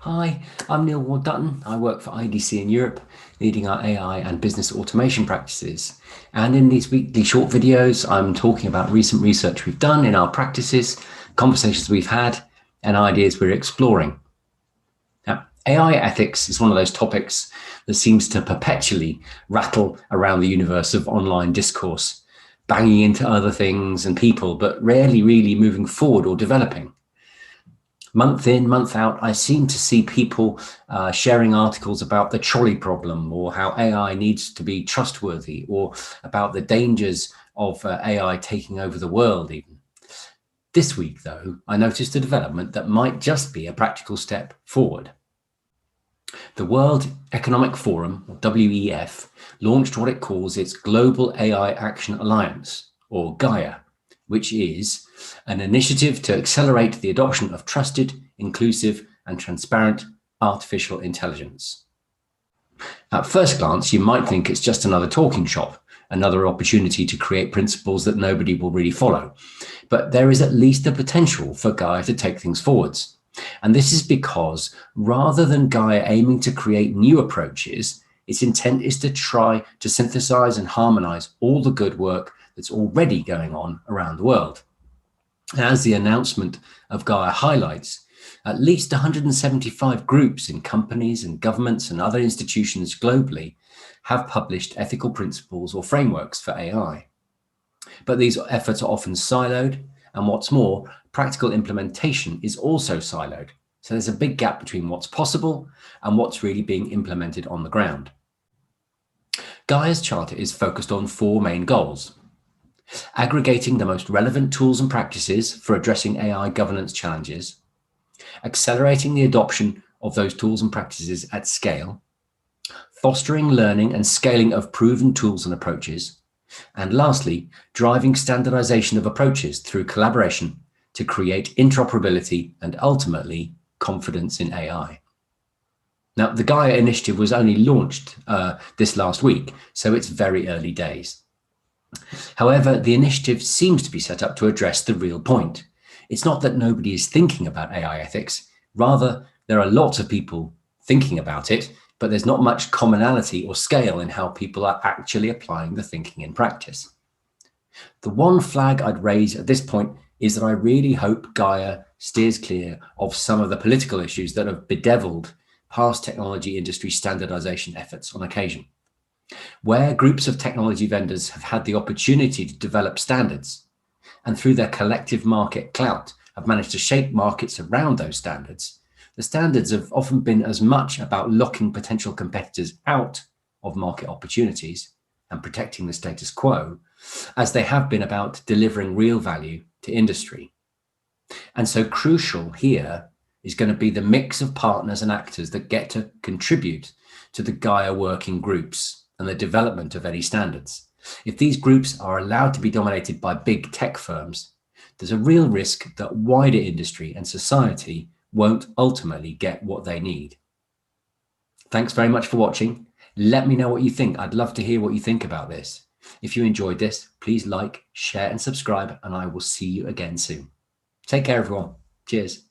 Hi, I'm Neil Ward-Dutton. I work for IDC in Europe, leading our AI and business automation practices. And in these weekly short videos, I'm talking about recent research we've done in our practices, conversations we've had, and ideas we're exploring. Now, AI ethics is one of those topics that seems to perpetually rattle around the universe of online discourse, banging into other things and people, but rarely really moving forward or developing. Month in, month out, I seem to see people sharing articles about the trolley problem, or how AI needs to be trustworthy, or about the dangers of AI taking over the world even. This week, though, I noticed a development that might just be a practical step forward. The World Economic Forum, or WEF, launched what it calls its Global AI Action Alliance, or GAIA, which is an initiative to accelerate the adoption of trusted, inclusive, and transparent artificial intelligence. At first glance, you might think it's just another talking shop, another opportunity to create principles that nobody will really follow. But there is at least a potential for GAIA to take things forwards. And this is because rather than GAIA aiming to create new approaches, its intent is to try to synthesize and harmonize all the good work that's already going on around the world. As the announcement of GAIA highlights, at least 175 groups in companies and governments and other institutions globally have published ethical principles or frameworks for AI. But these efforts are often siloed, and what's more, practical implementation is also siloed. So there's a big gap between what's possible and what's really being implemented on the ground. GAIA's charter is focused on four main goals: aggregating the most relevant tools and practices for addressing AI governance challenges, accelerating the adoption of those tools and practices at scale, fostering learning and scaling of proven tools and approaches, and lastly, driving standardization of approaches through collaboration to create interoperability and ultimately confidence in AI. Now, the GAIA initiative was only launched this last week, so it's very early days. However, the initiative seems to be set up to address the real point. It's not that nobody is thinking about AI ethics. Rather, there are lots of people thinking about it, but there's not much commonality or scale in how people are actually applying the thinking in practice. The one flag I'd raise at this point is that I really hope GAIA steers clear of some of the political issues that have bedeviled past technology industry standardization efforts on occasion. Where groups of technology vendors have had the opportunity to develop standards, and through their collective market clout have managed to shape markets around those standards, the standards have often been as much about locking potential competitors out of market opportunities and protecting the status quo as they have been about delivering real value to industry. And so crucial here is going to be the mix of partners and actors that get to contribute to the GAIA working groups and the development of any standards. If these groups are allowed to be dominated by big tech firms, there's a real risk that wider industry and society won't ultimately get what they need. Thanks very much for watching. Let me know what you think. I'd love to hear what you think about this. If you enjoyed this, please like, share, and subscribe, and I will see you again soon. Take care, everyone. Cheers.